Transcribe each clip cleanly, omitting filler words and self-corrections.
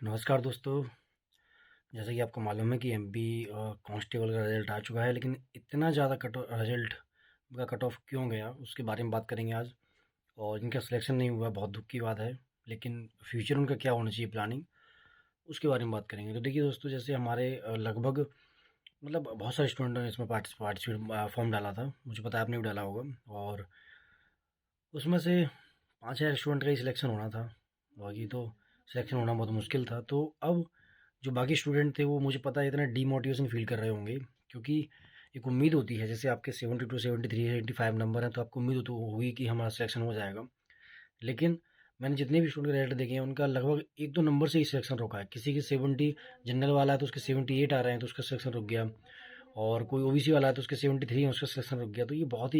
नमस्कार दोस्तों। जैसा कि आपको मालूम है कि एमपी कांस्टेबल का रिज़ल्ट आ चुका है, लेकिन इतना ज़्यादा कट ऑफ क्यों गया उसके बारे में बात करेंगे आज। और इनका सिलेक्शन नहीं हुआ, बहुत दुख की बात है। लेकिन फ्यूचर उनका क्या होना चाहिए, प्लानिंग, उसके बारे में बात करेंगे। तो देखिए दोस्तों, जैसे हमारे लगभग मतलब बहुत सारे स्टूडेंटों ने इसमें पार्टिसिपेट फॉर्म डाला था। मुझे पता है आपने भी डाला होगा। और उसमें से 5,000 स्टूडेंट का ही सिलेक्शन होना था। बाकी तो सिलेक्शन होना बहुत मुश्किल था। तो अब जो बाकी स्टूडेंट थे वो, मुझे पता है, इतना डीमोटिवेशन फील कर रहे होंगे, क्योंकि एक उम्मीद होती है। जैसे आपके 72, 73, 75 नंबर हैं, तो आपको उम्मीद तो होगी कि हमारा सिलेक्शन हो जाएगा। लेकिन मैंने जितने भी स्टूडेंट के रिजल्ट देखे हैं, उनका लगभग एक दो नंबर से ही सिलेक्शन रुका है। किसी की 70 जनरल वाला है तो उसके 78 आ रहे हैं, तो उसका सिलेक्शन रुक गया। और कोई ओबीसी वाला है तो उसके 73 है, उसका सिलेक्शन रुक गया। तो ये बहुत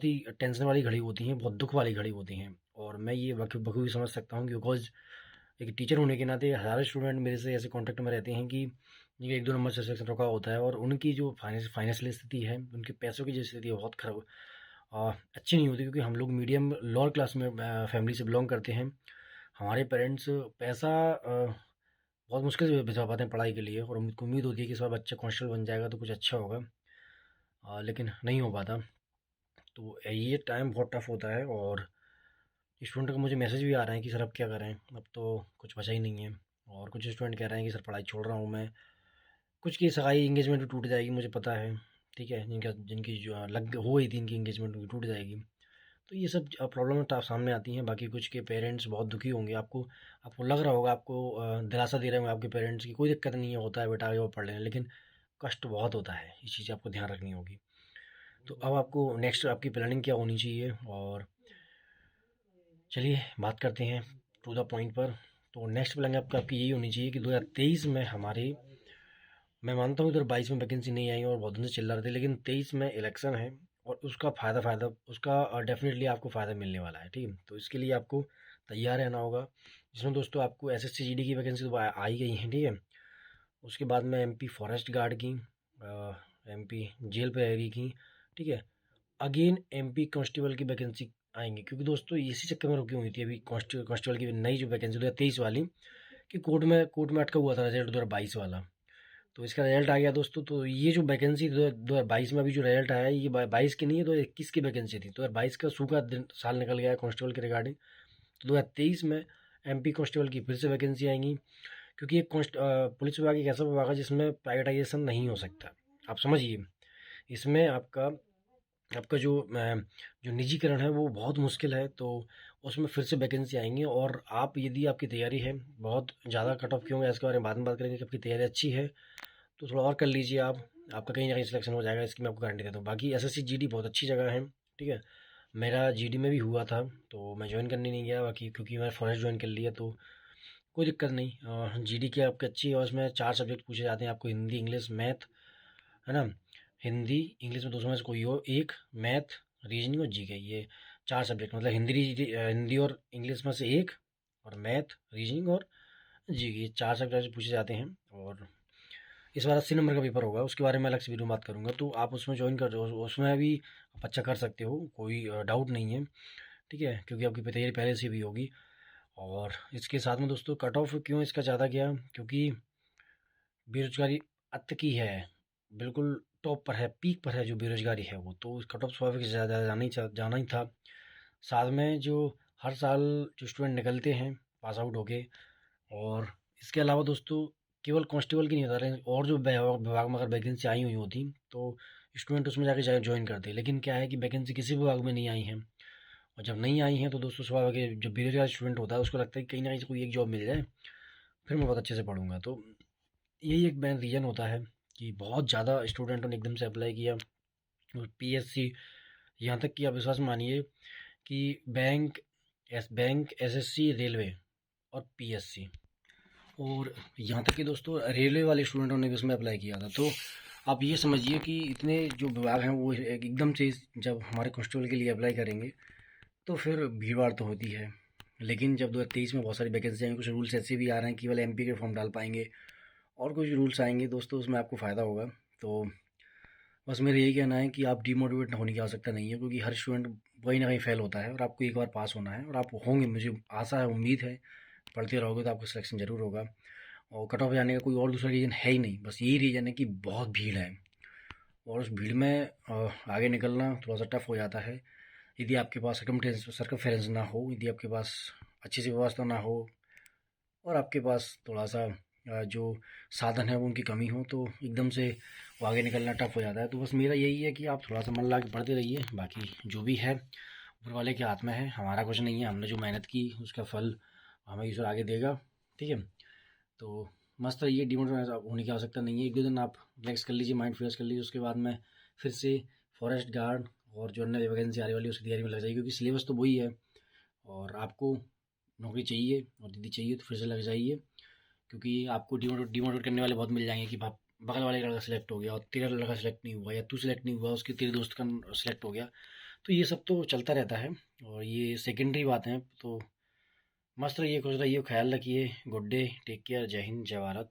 ही टेंशन वाली घड़ी होती हैं, बहुत दुख वाली घड़ी होती हैं। और मैं ये बखूबी समझ सकता हूँ, बिकॉज एक टीचर होने के नाते हज़ारों स्टूडेंट मेरे से ऐसे कांटेक्ट में रहते हैं कि जिनके एक दो नंबर से सिलेक्शन रुका होता है, और उनकी जो फाइनेंशियल स्थिति है, उनके पैसों की जो स्थिति है, बहुत खराब, अच्छी नहीं होती। क्योंकि हम लोग मीडियम लोअर क्लास में फैमिली से बिलोंग करते हैं। हमारे पेरेंट्स पैसा बहुत मुश्किल से बचा पाते हैं पढ़ाई के लिए, और उनको उम्मीद होती है कि इस बार बच्चा कांस्टेबल बन जाएगा तो कुछ अच्छा होगा। लेकिन नहीं हो पाता। तो ये टाइम बहुत टफ होता है। और स्टूडेंट का मुझे मैसेज भी आ रहे हैं कि सर अब क्या करें, अब तो कुछ बचा ही नहीं है। और कुछ स्टूडेंट कह रहे हैं कि सर पढ़ाई छोड़ रहा हूँ मैं। कुछ की सगाई एंगेजमेंट भी टूट जाएगी, मुझे पता है। ठीक है, जिनकी जो लग हो गई थी, इनकी एंगेजमेंट उनकी टूट जाएगी। तो ये सब प्रॉब्लम सामने आती हैं। बाकी कुछ के पेरेंट्स बहुत दुखी होंगे। आपको आपको लग रहा होगा, आपको दिलासा दे रहे होंगे आपके पेरेंट्स की कोई दिक्कत नहीं है, होता है बेटा, आगे वो पढ़ लेना। लेकिन कष्ट बहुत होता है, इस चीज़ आपको ध्यान रखनी होगी। तो अब आपको नेक्स्ट आपकी प्लानिंग क्या होनी चाहिए, और चलिए बात करते हैं टू द पॉइंट पर। तो नेक्स्ट प्लानिंग आपकी यही होनी चाहिए कि 2023 में हमारे, मैं मानता हूँ इधर 22 में वैकेंसी नहीं आई और बहुत दिन से चिल्ला रहे थे, लेकिन 23 में इलेक्शन है। और उसका फ़ायदा उसका डेफिनेटली आपको फ़ायदा मिलने वाला है। ठीक है, तो इसके लिए आपको तैयार रहना होगा। जिसमें दोस्तों आपको एसएससी जीडी की वैकेंसी तो आ ही गई है। ठीक है, उसके बाद में एमपी फॉरेस्ट गार्ड की, एमपी जेल प्रहरी की। ठीक है, अगेन एमपी कांस्टेबल की वैकेंसी आएंगी। क्योंकि दोस्तों इसी चक्कर में रुकी हुई थी अभी कांस्टेबल की नई जो वैकेंसी 2023 वाली, कि कोर्ट में अटका हुआ था रिजल्ट 2022 वाला। तो इसका रिजल्ट आ गया दोस्तों। तो ये जो वैकेंसी 2022 में अभी जो रिजल्ट आया है, ये 22 की नहीं है, 2021 की वैकेंसी थी। 2022 का सूखा दिन साल निकल गया है कांस्टेबल के रिगार्डिंग। तो 2023 में एमपी कांस्टेबल की फिर से वैकेंसी आएंगी। क्योंकि एक पुलिस विभाग एक ऐसा विभाग है जिसमें प्राइवेटाइजेशन नहीं हो सकता। आप समझिए, इसमें आपका आपका जो निजीकरण है वो बहुत मुश्किल है। तो उसमें फिर से वैकेंसी आएंगी। और आप, यदि आपकी तैयारी है, बहुत ज़्यादा कट ऑफ क्यों है इसके बारे में बाद में बात करेंगे। कि आपकी तैयारी अच्छी है तो थोड़ा और कर लीजिए आप, आपका कहीं ना कहीं सिलेक्शन हो जाएगा, इसकी मैं आपको गारंटी देता हूँ। बाकी एसएससी जीडी बहुत अच्छी जगह है। ठीक है, मेरा जीडी में भी हुआ था, तो मैं ज्वाइन करने नहीं गया। बाकी क्योंकि मैंने फॉरेस्ट ज्वाइन कर लिया, तो कोई दिक्कत नहीं। जीडी की आपकी अच्छी है, और उसमें 4 सब्जेक्ट पूछे जाते हैं आपको, हिंदी, इंग्लिश, मैथ, है ना। हिंदी इंग्लिश में दोस्तों में से कोई और एक, मैथ, रीजनिंग और जीके, ये 4 सब्जेक्ट, मतलब हिंदी और इंग्लिश में से एक, और मैथ, रीजनिंग और जीके, ये 4 सब्जेक्ट पूछे जाते हैं। और इस बार 80 नंबर का पेपर होगा, उसके बारे में अलग से वीडियो में बात करूंगा। तो आप उसमें ज्वाइन कर रहे हो, उसमें भी आप अच्छा कर सकते हो, कोई डाउट नहीं है। ठीक है, क्योंकि आपकी तैयारी पहले से भी होगी। और इसके साथ में दोस्तों, कट ऑफ क्यों इसका ज़्यादा गया, क्योंकि बेरोजगारी अत की है, बिल्कुल टॉप पर है, पीक पर है जो बेरोजगारी है वो। तो कट ऑफ स्वाभाविक ज़्यादा जाना ही था। साथ में जो हर साल जो स्टूडेंट निकलते हैं पास आउट होके, और इसके अलावा दोस्तों केवल कांस्टेबल की नहीं बता रहे, और जो विभाग में अगर वैकेंसी आई हुई होती तो स्टूडेंट उसमें जाके ज्वाइन करते। लेकिन क्या है कि वैकेंसी किसी विभाग में नहीं आई है। और जब नहीं आई हैं तो दोस्तों स्वाभाविक है, जो बेरोजगार स्टूडेंट होता है उसको लगता है कि कहीं ना कहीं से कोई एक जॉब मिल जाए, फिर मैं बहुत अच्छे से पढ़ूंगा। तो यही एक मेन रीज़न होता है कि बहुत ज़्यादा स्टूडेंटों ने एकदम से अप्लाई किया। और पीएससी, यहाँ तक कि आप विश्वास मानिए कि बैंक, एसएससी, रेलवे और पीएससी, और यहाँ तक कि दोस्तों रेलवे वाले स्टूडेंटों ने भी उसमें अप्लाई किया था। तो आप ये समझिए कि इतने जो विभाग हैं वो एकदम से जब हमारे कांस्टेबल के लिए अप्लाई करेंगे तो फिर भीड़ तो होती है। लेकिन जब 2023 में बहुत सारी वैकेंसी आएंगी, कुछ रूल्स ऐसे भी आ रहे हैं कि केवल एमपी के फॉर्म डाल पाएंगे, और कुछ रूल्स आएंगे दोस्तों, उसमें आपको फ़ायदा होगा। तो बस मेरा यही कहना है कि आप डीमोटिवेट होने की आवश्यकता नहीं है, क्योंकि हर स्टूडेंट कहीं ना कहीं फेल होता है, और आपको एक बार पास होना है, और आप होंगे, मुझे आशा है, उम्मीद है, पढ़ते रहोगे तो आपका सिलेक्शन ज़रूर होगा। और कट ऑफ जाने का कोई और दूसरा रीज़न है ही नहीं, बस यही रीज़न है कि बहुत भीड़ है और उस भीड़ में आगे निकलना थोड़ा सा टफ हो जाता है यदि आपके पास सर्कमफेरेंस ना हो, यदि आपके पास अच्छी सी व्यवस्था ना हो और आपके पास थोड़ा सा जो साधन है वो उनकी कमी हो, तो एकदम से वो आगे निकलना टफ हो जाता है। तो बस मेरा यही है कि आप थोड़ा सा मन लगा के पढ़ते रहिए, बाकी जो भी है ऊपर वाले के हाथ में है, हमारा कुछ नहीं है। हमने जो मेहनत की उसका फल हमें ईश्वर आगे देगा, ठीक है। तो मस्त रहिए, डिमोटिवेट होने की आवश्यकता नहीं है। एक दो दिन आप रिलैक्स कर लीजिए, माइंड फ्रेश कर लीजिए, उसके बाद में फिर से फॉरेस्ट गार्ड और जो अन्य वैकेंसी आने वाली है उसकी तैयारी में लग जाइए, क्योंकि सिलेबस तो वही है और आपको नौकरी चाहिए और दीदी चाहिए तो फिर से लग जाइए, क्योंकि आपको डिमोटिवेट करने वाले बहुत मिल जाएंगे कि बगल वाले लड़का सेलेक्ट हो गया और तेरा लड़का सेलेक्ट नहीं हुआ, या तू सेलेक्ट नहीं हुआ उसके तेरे दोस्त का सेलेक्ट हो गया। तो ये सब तो चलता रहता है और ये सेकेंडरी बात है। तो मस्त रहिए, खुश रहिए, ख्याल रखिए। गुड डे, टेक केयर, जय हिंद, जय भारत।